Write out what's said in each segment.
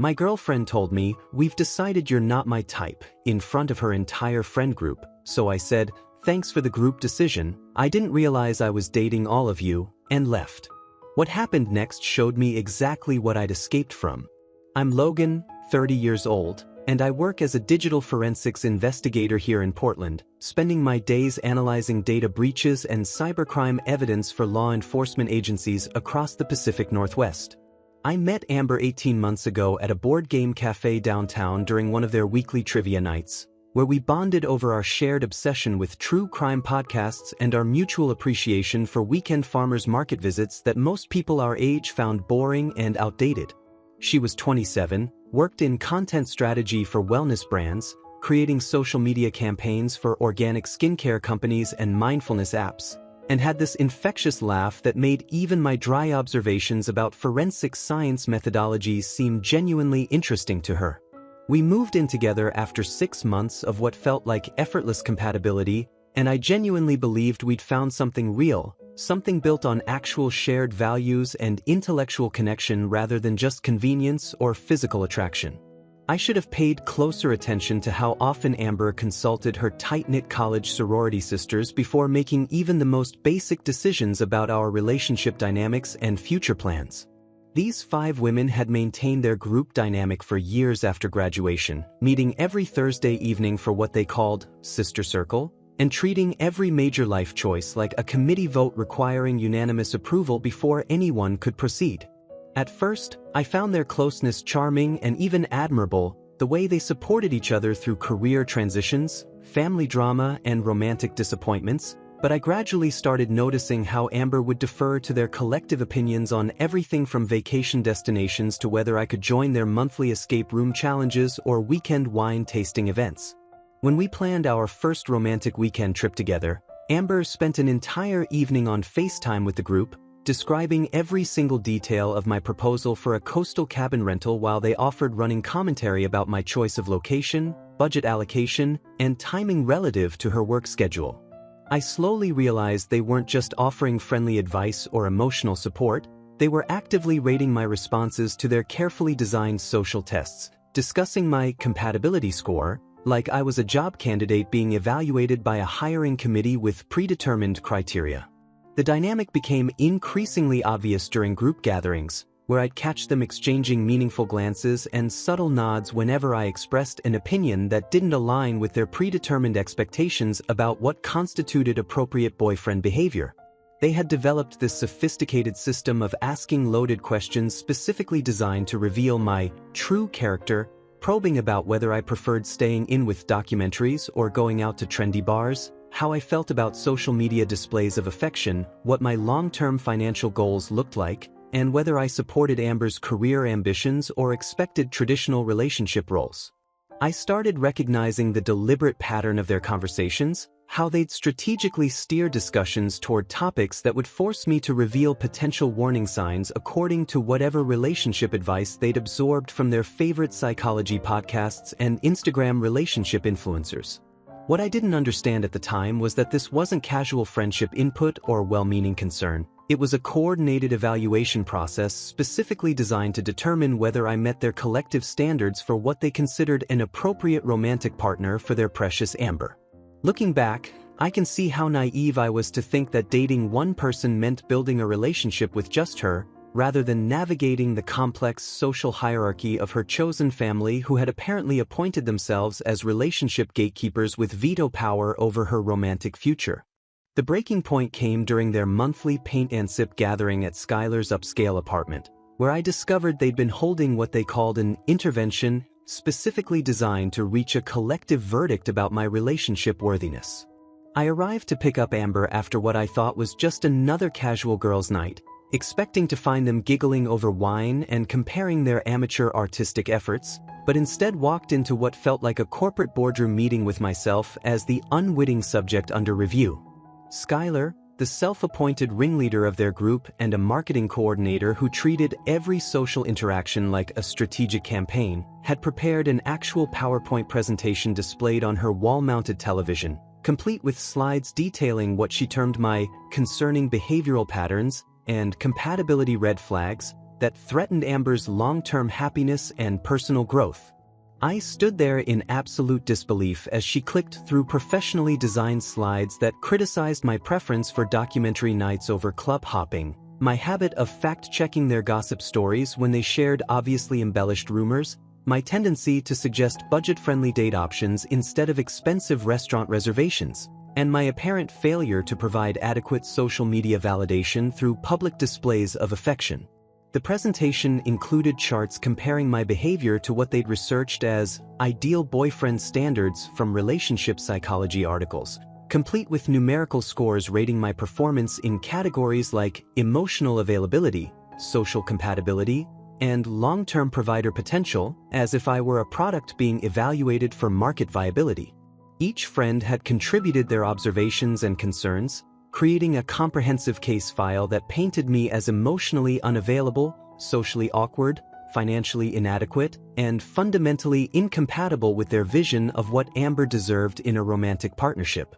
My girlfriend told me, "We've decided you're not my type," in front of her entire friend group, so I said, "Thanks for the group decision, I didn't realize I was dating all of you," and left. What happened next showed me exactly what I'd escaped from. I'm Logan, 30 years old, and I work as a digital forensics investigator here in Portland, spending my days analyzing data breaches and cybercrime evidence for law enforcement agencies across the Pacific Northwest. I met Amber 18 months ago at a board game cafe downtown during one of their weekly trivia nights, where we bonded over our shared obsession with true crime podcasts and our mutual appreciation for weekend farmers market visits that most people our age found boring and outdated. She was 27, worked in content strategy for wellness brands, creating social media campaigns for organic skincare companies and mindfulness apps, and had this infectious laugh that made even my dry observations about forensic science methodologies seem genuinely interesting to her. We moved in together after 6 months of what felt like effortless compatibility, and I genuinely believed we'd found something real, something built on actual shared values and intellectual connection rather than just convenience or physical attraction. I should have paid closer attention to how often Amber consulted her tight-knit college sorority sisters before making even the most basic decisions about our relationship dynamics and future plans. These 5 women had maintained their group dynamic for years after graduation, meeting every Thursday evening for what they called Sister Circle, and treating every major life choice like a committee vote requiring unanimous approval before anyone could proceed. At first, I found their closeness charming and even admirable, the way they supported each other through career transitions, family drama, and romantic disappointments, but I gradually started noticing how Amber would defer to their collective opinions on everything from vacation destinations to whether I could join their monthly escape room challenges or weekend wine tasting events. When we planned our first romantic weekend trip together, Amber spent an entire evening on FaceTime with the group, describing every single detail of my proposal for a coastal cabin rental while they offered running commentary about my choice of location, budget allocation, and timing relative to her work schedule. I slowly realized they weren't just offering friendly advice or emotional support, they were actively rating my responses to their carefully designed social tests, discussing my compatibility score, like I was a job candidate being evaluated by a hiring committee with predetermined criteria. The dynamic became increasingly obvious during group gatherings, where I'd catch them exchanging meaningful glances and subtle nods whenever I expressed an opinion that didn't align with their predetermined expectations about what constituted appropriate boyfriend behavior. They had developed this sophisticated system of asking loaded questions specifically designed to reveal my true character, probing about whether I preferred staying in with documentaries or going out to trendy bars, how I felt about social media displays of affection, what my long-term financial goals looked like, and whether I supported Amber's career ambitions or expected traditional relationship roles. I started recognizing the deliberate pattern of their conversations, how they'd strategically steer discussions toward topics that would force me to reveal potential warning signs according to whatever relationship advice they'd absorbed from their favorite psychology podcasts and Instagram relationship influencers. What I didn't understand at the time was that this wasn't casual friendship input or well-meaning concern. It was a coordinated evaluation process specifically designed to determine whether I met their collective standards for what they considered an appropriate romantic partner for their precious Amber. Looking back, I can see how naive I was to think that dating one person meant building a relationship with just her, rather than navigating the complex social hierarchy of her chosen family who had apparently appointed themselves as relationship gatekeepers with veto power over her romantic future. The breaking point came during their monthly paint and sip gathering at Skylar's upscale apartment, where I discovered they'd been holding what they called an intervention, specifically designed to reach a collective verdict about my relationship worthiness. I arrived to pick up Amber after what I thought was just another casual girls' night, expecting to find them giggling over wine and comparing their amateur artistic efforts, but instead walked into what felt like a corporate boardroom meeting with myself as the unwitting subject under review. Skylar, the self-appointed ringleader of their group and a marketing coordinator who treated every social interaction like a strategic campaign, had prepared an actual PowerPoint presentation displayed on her wall-mounted television, complete with slides detailing what she termed my concerning behavioral patterns and compatibility red flags, that threatened Amber's long-term happiness and personal growth. I stood there in absolute disbelief as she clicked through professionally designed slides that criticized my preference for documentary nights over club hopping, my habit of fact-checking their gossip stories when they shared obviously embellished rumors, my tendency to suggest budget-friendly date options instead of expensive restaurant reservations, and my apparent failure to provide adequate social media validation through public displays of affection. The presentation included charts comparing my behavior to what they'd researched as ideal boyfriend standards from relationship psychology articles, complete with numerical scores rating my performance in categories like emotional availability, social compatibility, and long-term provider potential, as if I were a product being evaluated for market viability. Each friend had contributed their observations and concerns, creating a comprehensive case file that painted me as emotionally unavailable, socially awkward, financially inadequate, and fundamentally incompatible with their vision of what Amber deserved in a romantic partnership.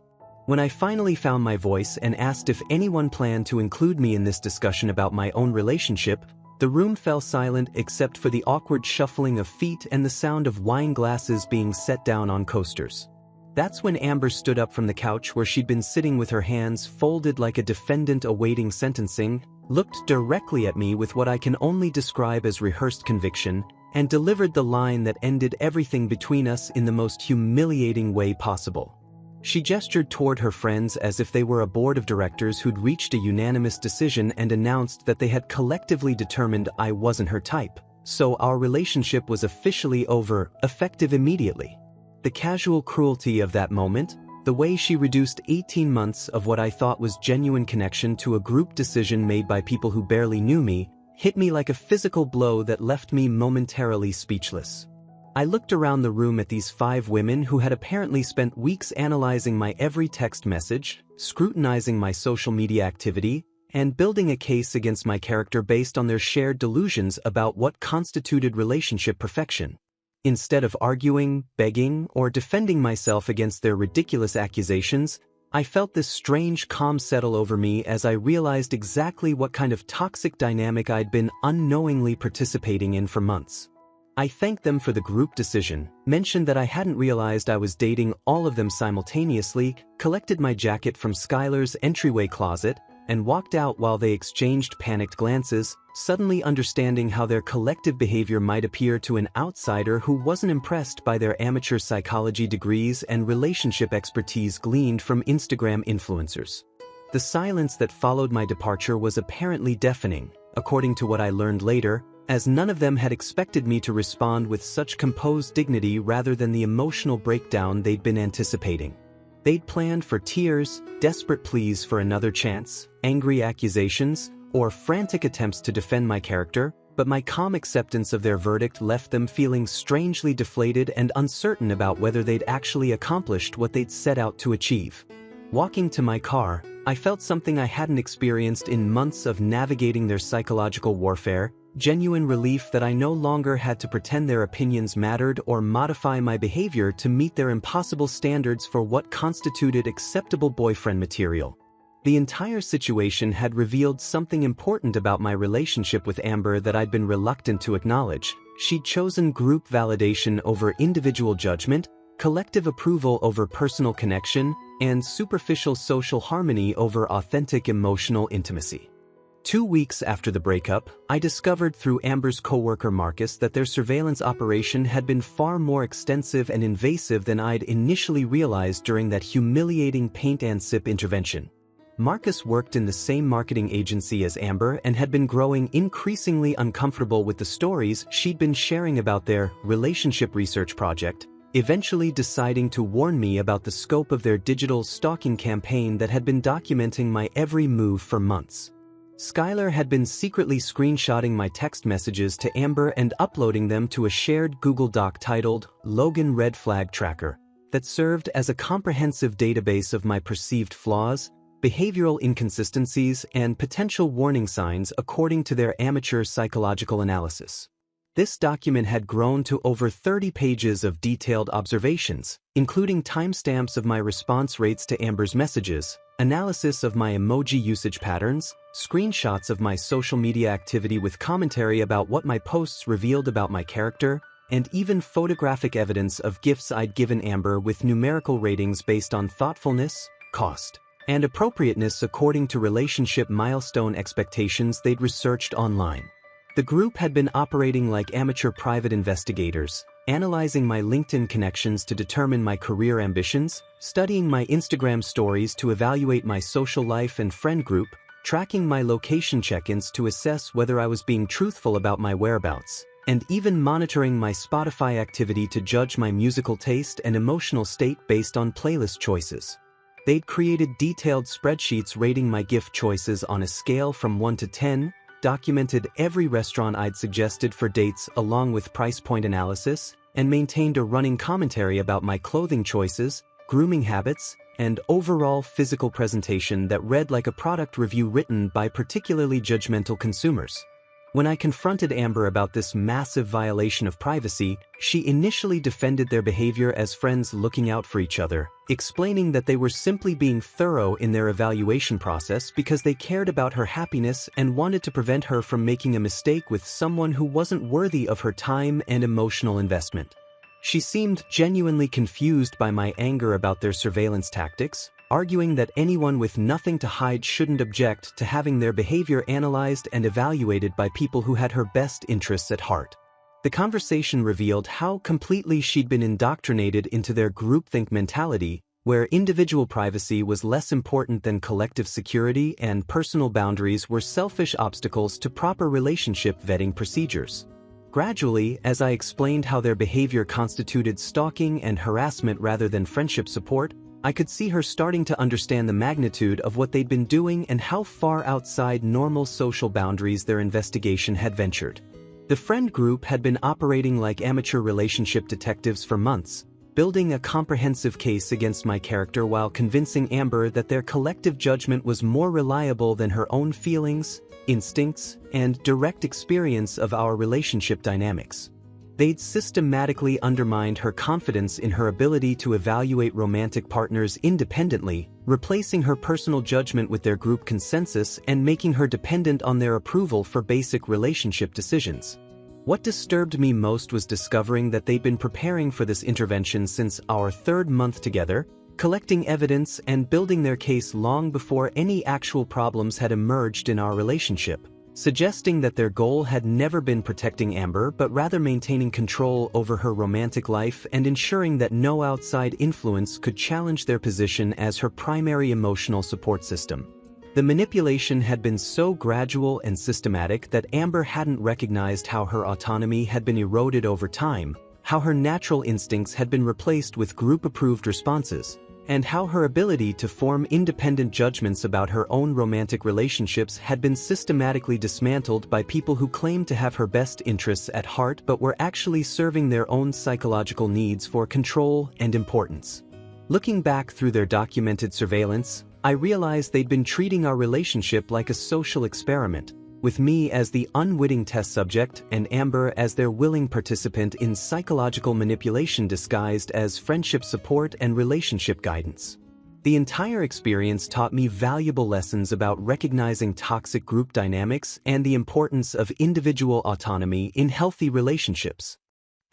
When I finally found my voice and asked if anyone planned to include me in this discussion about my own relationship, the room fell silent except for the awkward shuffling of feet and the sound of wine glasses being set down on coasters. That's when Amber stood up from the couch where she'd been sitting with her hands folded like a defendant awaiting sentencing, looked directly at me with what I can only describe as rehearsed conviction, and delivered the line that ended everything between us in the most humiliating way possible. She gestured toward her friends as if they were a board of directors who'd reached a unanimous decision and announced that they had collectively determined I wasn't her type, so our relationship was officially over, effective immediately. The casual cruelty of that moment, the way she reduced 18 months of what I thought was genuine connection to a group decision made by people who barely knew me, hit me like a physical blow that left me momentarily speechless. I looked around the room at these 5 women who had apparently spent weeks analyzing my every text message, scrutinizing my social media activity, and building a case against my character based on their shared delusions about what constituted relationship perfection. Instead of arguing, begging, or defending myself against their ridiculous accusations, I felt this strange calm settle over me as I realized exactly what kind of toxic dynamic I'd been unknowingly participating in for months. I thanked them for the group decision, mentioned that I hadn't realized I was dating all of them simultaneously, collected my jacket from Skylar's entryway closet, and walked out while they exchanged panicked glances, suddenly understanding how their collective behavior might appear to an outsider who wasn't impressed by their amateur psychology degrees and relationship expertise gleaned from Instagram influencers. The silence that followed my departure was apparently deafening, according to what I learned later, as none of them had expected me to respond with such composed dignity rather than the emotional breakdown they'd been anticipating. They'd planned for tears, desperate pleas for another chance, angry accusations, or frantic attempts to defend my character, but my calm acceptance of their verdict left them feeling strangely deflated and uncertain about whether they'd actually accomplished what they'd set out to achieve. Walking to my car, I felt something I hadn't experienced in months of navigating their psychological warfare, genuine relief that I no longer had to pretend their opinions mattered or modify my behavior to meet their impossible standards for what constituted acceptable boyfriend material. The entire situation had revealed something important about my relationship with Amber that I'd been reluctant to acknowledge. She'd chosen group validation over individual judgment, collective approval over personal connection, and superficial social harmony over authentic emotional intimacy. 2 weeks after the breakup, I discovered through Amber's coworker Marcus that their surveillance operation had been far more extensive and invasive than I'd initially realized during that humiliating paint and sip intervention. Marcus worked in the same marketing agency as Amber and had been growing increasingly uncomfortable with the stories she'd been sharing about their relationship research project, eventually deciding to warn me about the scope of their digital stalking campaign that had been documenting my every move for months. Skylar had been secretly screenshotting my text messages to Amber and uploading them to a shared Google Doc titled Logan Red Flag Tracker that served as a comprehensive database of my perceived flaws, behavioral inconsistencies, and potential warning signs according to their amateur psychological analysis. This document had grown to over 30 pages of detailed observations, including timestamps of my response rates to Amber's messages, analysis of my emoji usage patterns, screenshots of my social media activity with commentary about what my posts revealed about my character, and even photographic evidence of gifts I'd given Amber with numerical ratings based on thoughtfulness, cost, and appropriateness according to relationship milestone expectations they'd researched online. The group had been operating like amateur private investigators, analyzing my LinkedIn connections to determine my career ambitions, studying my Instagram stories to evaluate my social life and friend group, tracking my location check-ins to assess whether I was being truthful about my whereabouts, and even monitoring my Spotify activity to judge my musical taste and emotional state based on playlist choices. They'd created detailed spreadsheets rating my gift choices on a scale from 1 to 10, documented every restaurant I'd suggested for dates along with price point analysis, and maintained a running commentary about my clothing choices, grooming habits, and overall physical presentation that read like a product review written by particularly judgmental consumers. When I confronted Amber about this massive violation of privacy, she initially defended their behavior as friends looking out for each other, explaining that they were simply being thorough in their evaluation process because they cared about her happiness and wanted to prevent her from making a mistake with someone who wasn't worthy of her time and emotional investment. She seemed genuinely confused by my anger about their surveillance tactics, arguing that anyone with nothing to hide shouldn't object to having their behavior analyzed and evaluated by people who had her best interests at heart. The conversation revealed how completely she'd been indoctrinated into their groupthink mentality, where individual privacy was less important than collective security and personal boundaries were selfish obstacles to proper relationship vetting procedures. Gradually, as I explained how their behavior constituted stalking and harassment rather than friendship support, I could see her starting to understand the magnitude of what they'd been doing and how far outside normal social boundaries their investigation had ventured. The friend group had been operating like amateur relationship detectives for months, building a comprehensive case against my character while convincing Amber that their collective judgment was more reliable than her own feelings, instincts, and direct experience of our relationship dynamics. They'd systematically undermined her confidence in her ability to evaluate romantic partners independently, replacing her personal judgment with their group consensus and making her dependent on their approval for basic relationship decisions. What disturbed me most was discovering that they'd been preparing for this intervention since our third month together, collecting evidence and building their case long before any actual problems had emerged in our relationship, suggesting that their goal had never been protecting Amber but rather maintaining control over her romantic life and ensuring that no outside influence could challenge their position as her primary emotional support system. The manipulation had been so gradual and systematic that Amber hadn't recognized how her autonomy had been eroded over time, how her natural instincts had been replaced with group-approved responses, and how her ability to form independent judgments about her own romantic relationships had been systematically dismantled by people who claimed to have her best interests at heart but were actually serving their own psychological needs for control and importance. Looking back through their documented surveillance, I realized they'd been treating our relationship like a social experiment, with me as the unwitting test subject and Amber as their willing participant in psychological manipulation disguised as friendship support and relationship guidance. The entire experience taught me valuable lessons about recognizing toxic group dynamics and the importance of individual autonomy in healthy relationships.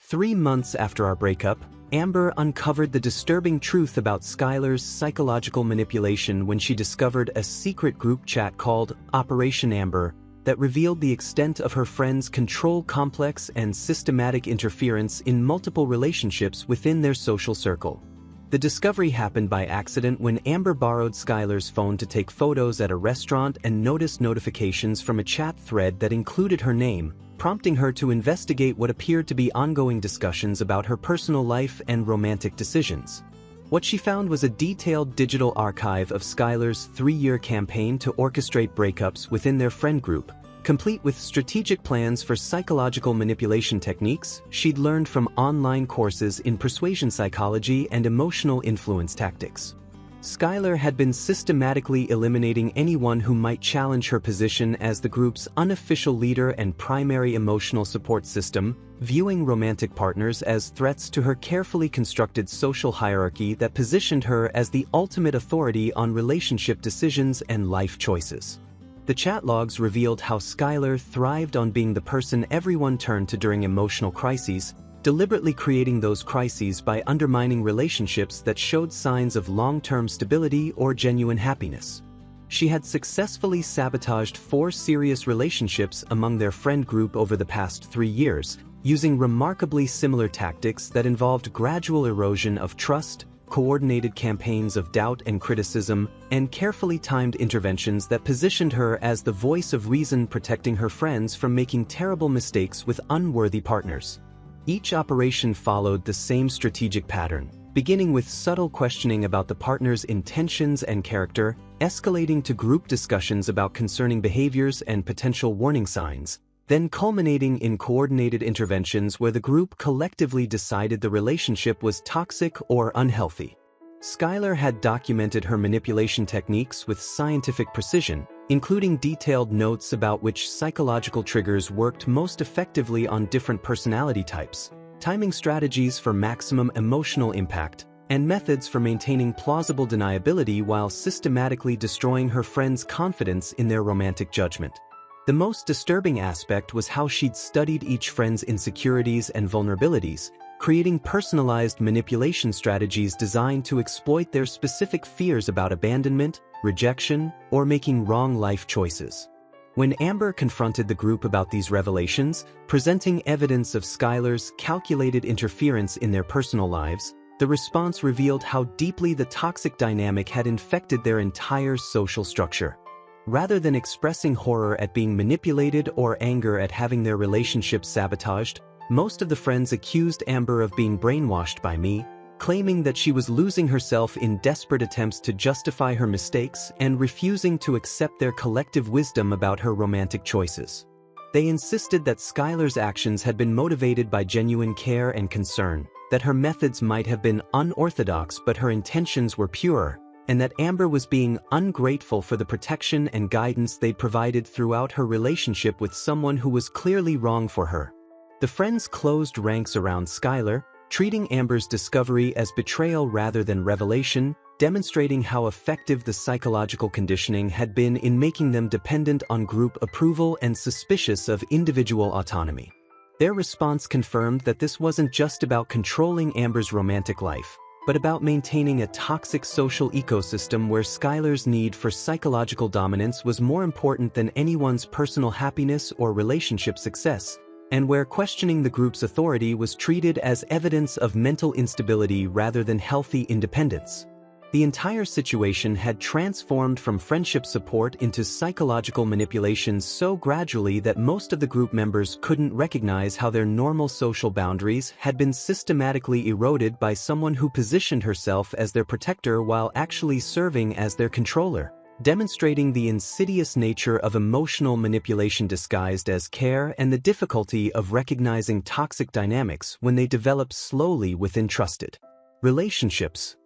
3 months after our breakup, Amber uncovered the disturbing truth about Skylar's psychological manipulation when she discovered a secret group chat called Operation Amber that revealed the extent of her friend's control complex and systematic interference in multiple relationships within their social circle. The discovery happened by accident when Amber borrowed Skylar's phone to take photos at a restaurant and noticed notifications from a chat thread that included her name, prompting her to investigate what appeared to be ongoing discussions about her personal life and romantic decisions. What she found was a detailed digital archive of Skylar's 3-year campaign to orchestrate breakups within their friend group, complete with strategic plans for psychological manipulation techniques she'd learned from online courses in persuasion psychology and emotional influence tactics. Skylar had been systematically eliminating anyone who might challenge her position as the group's unofficial leader and primary emotional support system, viewing romantic partners as threats to her carefully constructed social hierarchy that positioned her as the ultimate authority on relationship decisions and life choices. The chat logs revealed how Skylar thrived on being the person everyone turned to during emotional crises, deliberately creating those crises by undermining relationships that showed signs of long-term stability or genuine happiness. She had successfully sabotaged 4 serious relationships among their friend group over the past 3 years, using remarkably similar tactics that involved gradual erosion of trust, coordinated campaigns of doubt and criticism, and carefully timed interventions that positioned her as the voice of reason, protecting her friends from making terrible mistakes with unworthy partners. Each operation followed the same strategic pattern, beginning with subtle questioning about the partner's intentions and character, escalating to group discussions about concerning behaviors and potential warning signs, then culminating in coordinated interventions where the group collectively decided the relationship was toxic or unhealthy. Skylar had documented her manipulation techniques with scientific precision, including detailed notes about which psychological triggers worked most effectively on different personality types, timing strategies for maximum emotional impact, and methods for maintaining plausible deniability while systematically destroying her friends' confidence in their romantic judgment. The most disturbing aspect was how she'd studied each friend's insecurities and vulnerabilities, creating personalized manipulation strategies designed to exploit their specific fears about abandonment, rejection, or making wrong life choices. When Amber confronted the group about these revelations, presenting evidence of Skylar's calculated interference in their personal lives, the response revealed how deeply the toxic dynamic had infected their entire social structure. Rather than expressing horror at being manipulated or anger at having their relationship sabotaged, most of the friends accused Amber of being brainwashed by me, claiming that she was losing herself in desperate attempts to justify her mistakes and refusing to accept their collective wisdom about her romantic choices. They insisted that Skylar's actions had been motivated by genuine care and concern, that her methods might have been unorthodox but her intentions were pure, and that Amber was being ungrateful for the protection and guidance they'd provided throughout her relationship with someone who was clearly wrong for her. The friends closed ranks around Skylar, treating Amber's discovery as betrayal rather than revelation, demonstrating how effective the psychological conditioning had been in making them dependent on group approval and suspicious of individual autonomy. Their response confirmed that this wasn't just about controlling Amber's romantic life, but about maintaining a toxic social ecosystem where Skylar's need for psychological dominance was more important than anyone's personal happiness or relationship success, and where questioning the group's authority was treated as evidence of mental instability rather than healthy independence. The entire situation had transformed from friendship support into psychological manipulation so gradually that most of the group members couldn't recognize how their normal social boundaries had been systematically eroded by someone who positioned herself as their protector while actually serving as their controller, demonstrating the insidious nature of emotional manipulation disguised as care and the difficulty of recognizing toxic dynamics when they develop slowly within trusted relationships.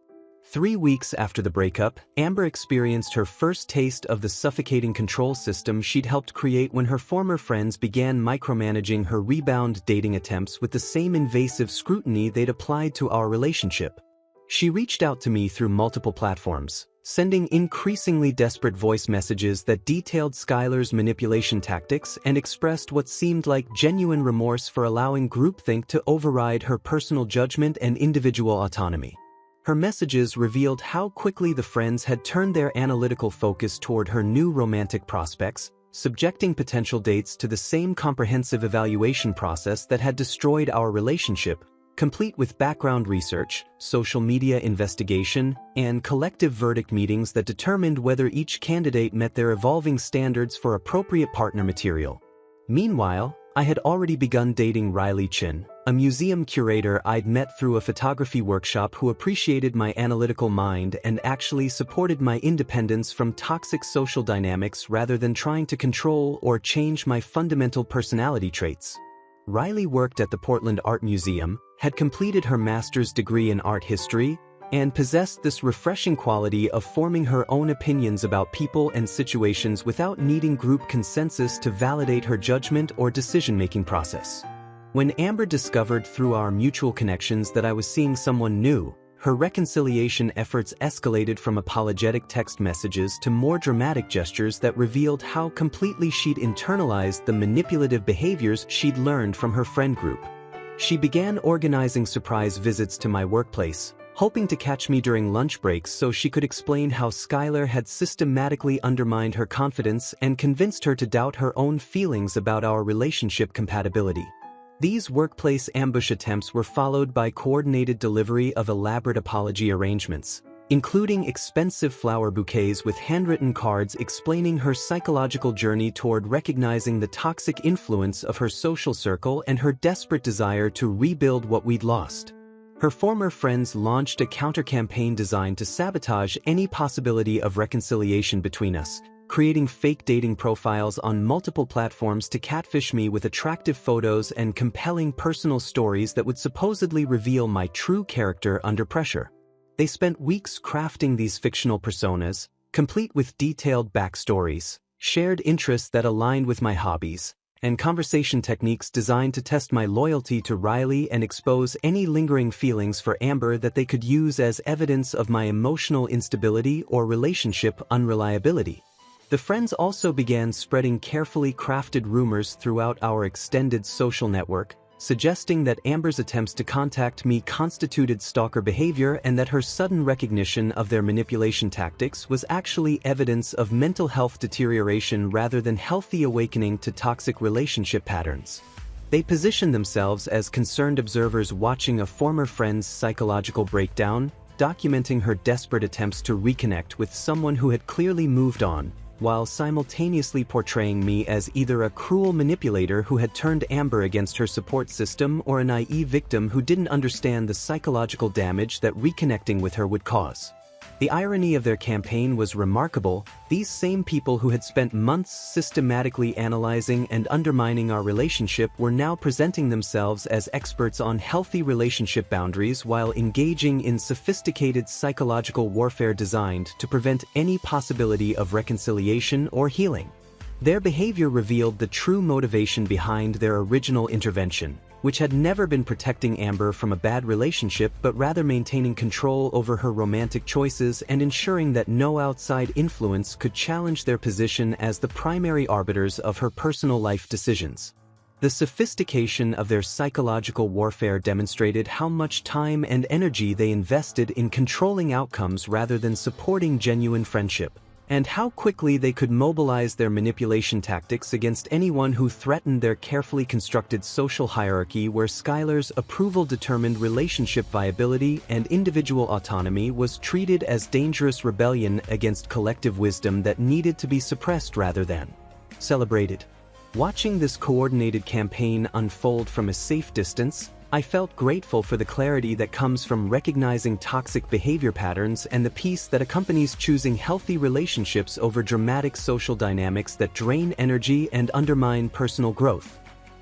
3 weeks after the breakup, Amber experienced her first taste of the suffocating control system she'd helped create when her former friends began micromanaging her rebound dating attempts with the same invasive scrutiny they'd applied to our relationship. She reached out to me through multiple platforms, sending increasingly desperate voice messages that detailed Skylar's manipulation tactics and expressed what seemed like genuine remorse for allowing groupthink to override her personal judgment and individual autonomy. Her messages revealed how quickly the friends had turned their analytical focus toward her new romantic prospects, subjecting potential dates to the same comprehensive evaluation process that had destroyed our relationship, complete with background research, social media investigation, and collective verdict meetings that determined whether each candidate met their evolving standards for appropriate partner material. Meanwhile, I had already begun dating Riley Chin, a museum curator I'd met through a photography workshop who appreciated my analytical mind and actually supported my independence from toxic social dynamics rather than trying to control or change my fundamental personality traits. Riley worked at the Portland Art Museum, had completed her master's degree in art history, and possessed this refreshing quality of forming her own opinions about people and situations without needing group consensus to validate her judgment or decision-making process. When Amber discovered through our mutual connections that I was seeing someone new, her reconciliation efforts escalated from apologetic text messages to more dramatic gestures that revealed how completely she'd internalized the manipulative behaviors she'd learned from her friend group. She began organizing surprise visits to my workplace, hoping to catch me during lunch breaks so she could explain how Skylar had systematically undermined her confidence and convinced her to doubt her own feelings about our relationship compatibility. These workplace ambush attempts were followed by coordinated delivery of elaborate apology arrangements, including expensive flower bouquets with handwritten cards explaining her psychological journey toward recognizing the toxic influence of her social circle and her desperate desire to rebuild what we'd lost. Her former friends launched a counter-campaign designed to sabotage any possibility of reconciliation between us, creating fake dating profiles on multiple platforms to catfish me with attractive photos and compelling personal stories that would supposedly reveal my true character under pressure. They spent weeks crafting these fictional personas, complete with detailed backstories, shared interests that aligned with my hobbies, and conversation techniques designed to test my loyalty to Riley and expose any lingering feelings for Amber that they could use as evidence of my emotional instability or relationship unreliability. The friends also began spreading carefully crafted rumors throughout our extended social network, suggesting that Amber's attempts to contact me constituted stalker behavior and that her sudden recognition of their manipulation tactics was actually evidence of mental health deterioration rather than healthy awakening to toxic relationship patterns. They positioned themselves as concerned observers watching a former friend's psychological breakdown, documenting her desperate attempts to reconnect with someone who had clearly moved on, while simultaneously portraying me as either a cruel manipulator who had turned Amber against her support system or a naive victim who didn't understand the psychological damage that reconnecting with her would cause. The irony of their campaign was remarkable. These same people who had spent months systematically analyzing and undermining our relationship were now presenting themselves as experts on healthy relationship boundaries while engaging in sophisticated psychological warfare designed to prevent any possibility of reconciliation or healing. Their behavior revealed the true motivation behind their original intervention, which had never been protecting Amber from a bad relationship but rather maintaining control over her romantic choices and ensuring that no outside influence could challenge their position as the primary arbiters of her personal life decisions. The sophistication of their psychological warfare demonstrated how much time and energy they invested in controlling outcomes rather than supporting genuine friendship, and how quickly they could mobilize their manipulation tactics against anyone who threatened their carefully constructed social hierarchy where Skylar's approval-determined relationship viability and individual autonomy was treated as dangerous rebellion against collective wisdom that needed to be suppressed rather than celebrated. Watching this coordinated campaign unfold from a safe distance, I felt grateful for the clarity that comes from recognizing toxic behavior patterns and the peace that accompanies choosing healthy relationships over dramatic social dynamics that drain energy and undermine personal growth.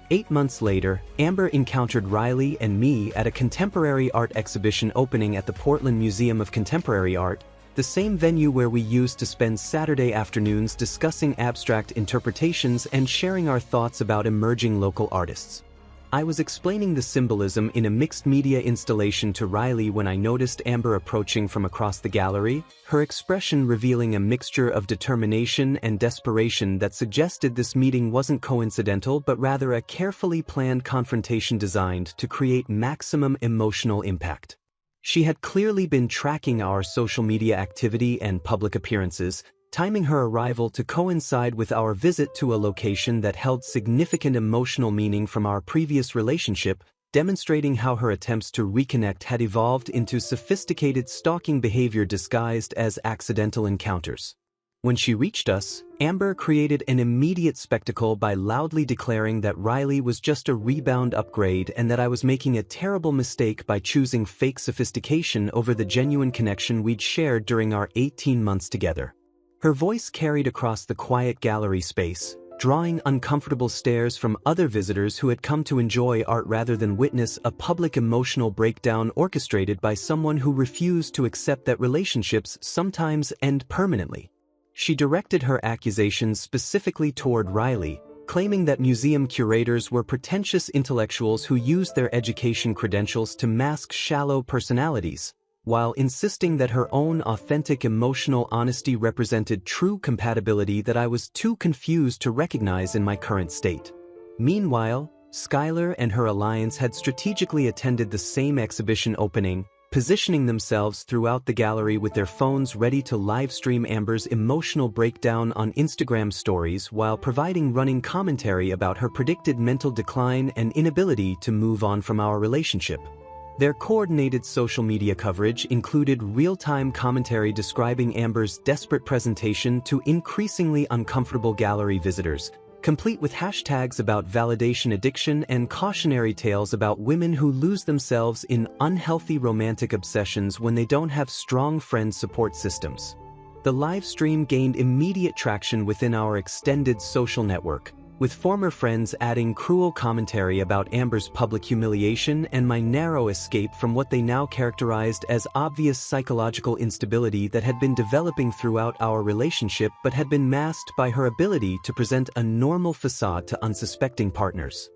8 months later, Amber encountered Riley and me at a contemporary art exhibition opening at the Portland Museum of Contemporary Art, the same venue where we used to spend Saturday afternoons discussing abstract interpretations and sharing our thoughts about emerging local artists. I was explaining the symbolism in a mixed-media installation to Riley when I noticed Amber approaching from across the gallery, her expression revealing a mixture of determination and desperation that suggested this meeting wasn't coincidental but rather a carefully planned confrontation designed to create maximum emotional impact. She had clearly been tracking our social media activity and public appearances, timing her arrival to coincide with our visit to a location that held significant emotional meaning from our previous relationship, demonstrating how her attempts to reconnect had evolved into sophisticated stalking behavior disguised as accidental encounters. When she reached us, Amber created an immediate spectacle by loudly declaring that Riley was just a rebound upgrade and that I was making a terrible mistake by choosing fake sophistication over the genuine connection we'd shared during our 18 months together. Her voice carried across the quiet gallery space, drawing uncomfortable stares from other visitors who had come to enjoy art rather than witness a public emotional breakdown orchestrated by someone who refused to accept that relationships sometimes end permanently. She directed her accusations specifically toward Riley, claiming that museum curators were pretentious intellectuals who used their education credentials to mask shallow personalities, while insisting that her own authentic emotional honesty represented true compatibility that I was too confused to recognize in my current state. Meanwhile, Skylar and her alliance had strategically attended the same exhibition opening, positioning themselves throughout the gallery with their phones ready to livestream Amber's emotional breakdown on Instagram stories while providing running commentary about her predicted mental decline and inability to move on from our relationship. Their coordinated social media coverage included real-time commentary describing Amber's desperate presentation to increasingly uncomfortable gallery visitors, complete with hashtags about validation addiction and cautionary tales about women who lose themselves in unhealthy romantic obsessions when they don't have strong friend support systems. The live stream gained immediate traction within our extended social network, with former friends adding cruel commentary about Amber's public humiliation and my narrow escape from what they now characterized as obvious psychological instability that had been developing throughout our relationship but had been masked by her ability to present a normal facade to unsuspecting partners.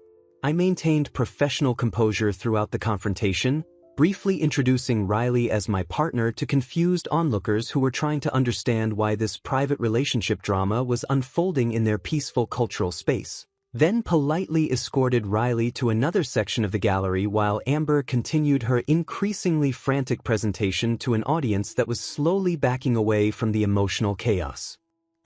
I maintained professional composure throughout the confrontation, briefly introducing Riley as my partner to confused onlookers who were trying to understand why this private relationship drama was unfolding in their peaceful cultural space. Then politely escorted Riley to another section of the gallery while Amber continued her increasingly frantic presentation to an audience that was slowly backing away from the emotional chaos.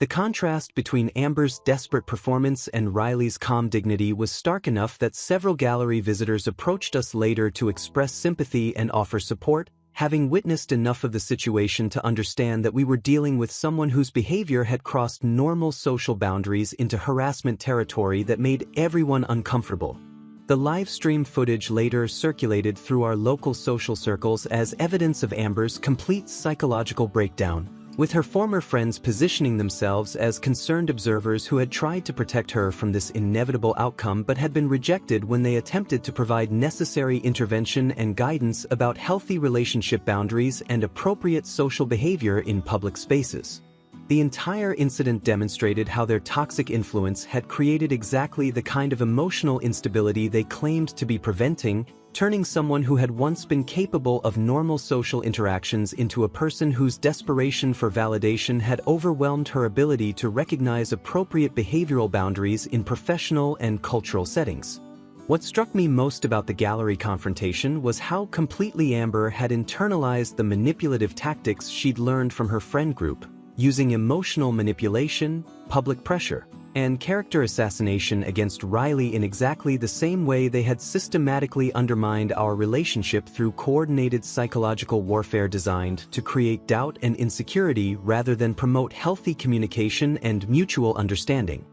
The contrast between Amber's desperate performance and Riley's calm dignity was stark enough that several gallery visitors approached us later to express sympathy and offer support, having witnessed enough of the situation to understand that we were dealing with someone whose behavior had crossed normal social boundaries into harassment territory that made everyone uncomfortable. The live stream footage later circulated through our local social circles as evidence of Amber's complete psychological breakdown, with her former friends positioning themselves as concerned observers who had tried to protect her from this inevitable outcome but had been rejected when they attempted to provide necessary intervention and guidance about healthy relationship boundaries and appropriate social behavior in public spaces. The entire incident demonstrated how their toxic influence had created exactly the kind of emotional instability they claimed to be preventing, turning someone who had once been capable of normal social interactions into a person whose desperation for validation had overwhelmed her ability to recognize appropriate behavioral boundaries in professional and cultural settings. What struck me most about the gallery confrontation was how completely Amber had internalized the manipulative tactics she'd learned from her friend group, using emotional manipulation, public pressure, and character assassination against Riley in exactly the same way they had systematically undermined our relationship through coordinated psychological warfare designed to create doubt and insecurity rather than promote healthy communication and mutual understanding.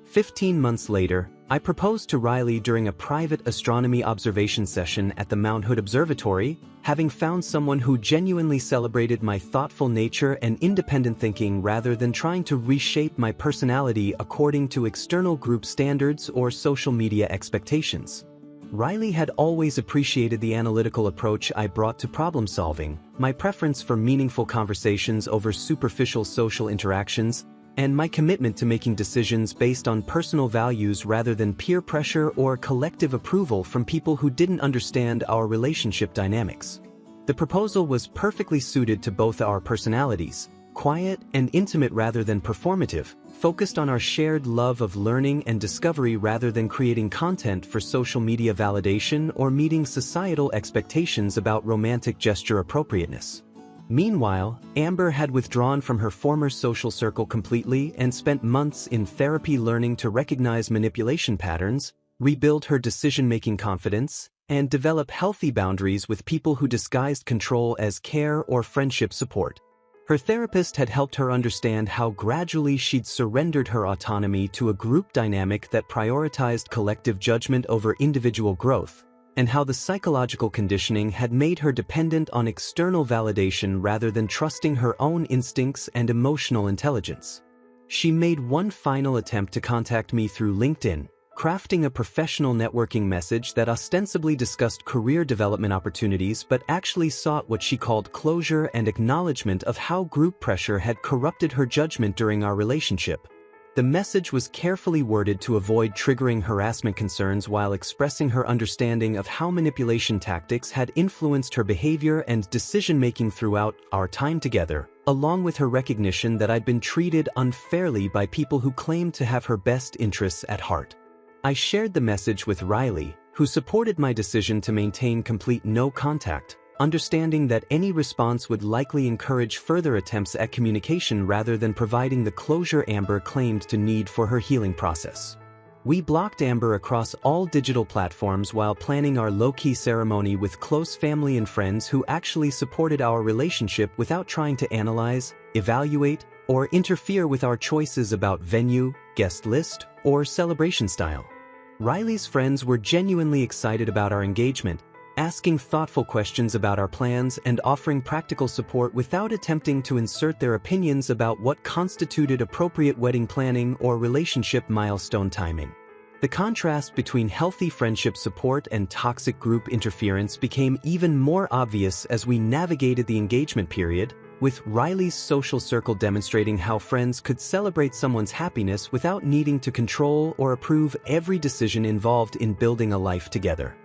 15 months later, I proposed to Riley during a private astronomy observation session at the Mount Hood Observatory, having found someone who genuinely celebrated my thoughtful nature and independent thinking rather than trying to reshape my personality according to external group standards or social media expectations. Riley had always appreciated the analytical approach I brought to problem solving, my preference for meaningful conversations over superficial social interactions, and my commitment to making decisions based on personal values rather than peer pressure or collective approval from people who didn't understand our relationship dynamics. The proposal was perfectly suited to both our personalities, quiet and intimate rather than performative, focused on our shared love of learning and discovery rather than creating content for social media validation or meeting societal expectations about romantic gesture appropriateness. Meanwhile, Amber had withdrawn from her former social circle completely and spent months in therapy learning to recognize manipulation patterns, rebuild her decision-making confidence, and develop healthy boundaries with people who disguised control as care or friendship support. Her therapist had helped her understand how gradually she'd surrendered her autonomy to a group dynamic that prioritized collective judgment over individual growth, and how the psychological conditioning had made her dependent on external validation rather than trusting her own instincts and emotional intelligence. She made one final attempt to contact me through LinkedIn, crafting a professional networking message that ostensibly discussed career development opportunities but actually sought what she called closure and acknowledgement of how group pressure had corrupted her judgment during our relationship. The message was carefully worded to avoid triggering harassment concerns while expressing her understanding of how manipulation tactics had influenced her behavior and decision-making throughout our time together, along with her recognition that I'd been treated unfairly by people who claimed to have her best interests at heart. I shared the message with Riley, who supported my decision to maintain complete no contact, understanding that any response would likely encourage further attempts at communication rather than providing the closure Amber claimed to need for her healing process. We blocked Amber across all digital platforms while planning our low-key ceremony with close family and friends who actually supported our relationship without trying to analyze, evaluate, or interfere with our choices about venue, guest list, or celebration style. Riley's friends were genuinely excited about our engagement, asking thoughtful questions about our plans and offering practical support without attempting to insert their opinions about what constituted appropriate wedding planning or relationship milestone timing. The contrast between healthy friendship support and toxic group interference became even more obvious as we navigated the engagement period, with Riley's social circle demonstrating how friends could celebrate someone's happiness without needing to control or approve every decision involved in building a life together.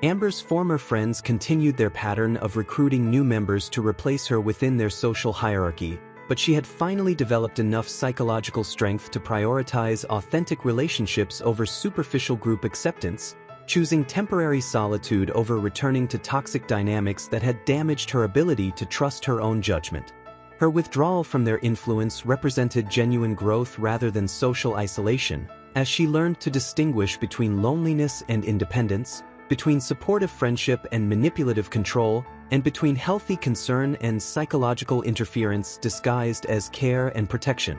Amber's former friends continued their pattern of recruiting new members to replace her within their social hierarchy, but she had finally developed enough psychological strength to prioritize authentic relationships over superficial group acceptance, choosing temporary solitude over returning to toxic dynamics that had damaged her ability to trust her own judgment. Her withdrawal from their influence represented genuine growth rather than social isolation, as she learned to distinguish between loneliness and independence, between supportive friendship and manipulative control, and between healthy concern and psychological interference disguised as care and protection.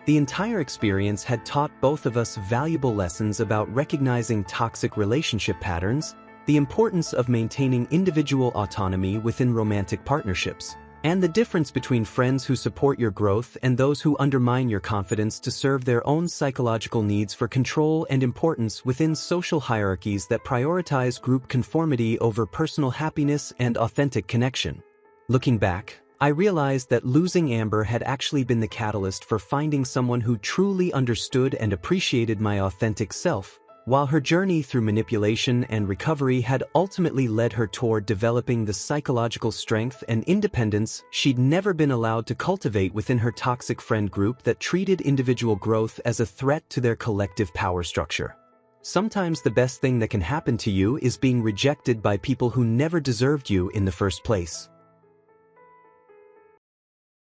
The entire experience had taught both of us valuable lessons about recognizing toxic relationship patterns, the importance of maintaining individual autonomy within romantic partnerships, and the difference between friends who support your growth and those who undermine your confidence to serve their own psychological needs for control and importance within social hierarchies that prioritize group conformity over personal happiness and authentic connection. Looking back, I realized that losing Amber had actually been the catalyst for finding someone who truly understood and appreciated my authentic self, while her journey through manipulation and recovery had ultimately led her toward developing the psychological strength and independence she'd never been allowed to cultivate within her toxic friend group that treated individual growth as a threat to their collective power structure. Sometimes the best thing that can happen to you is being rejected by people who never deserved you in the first place.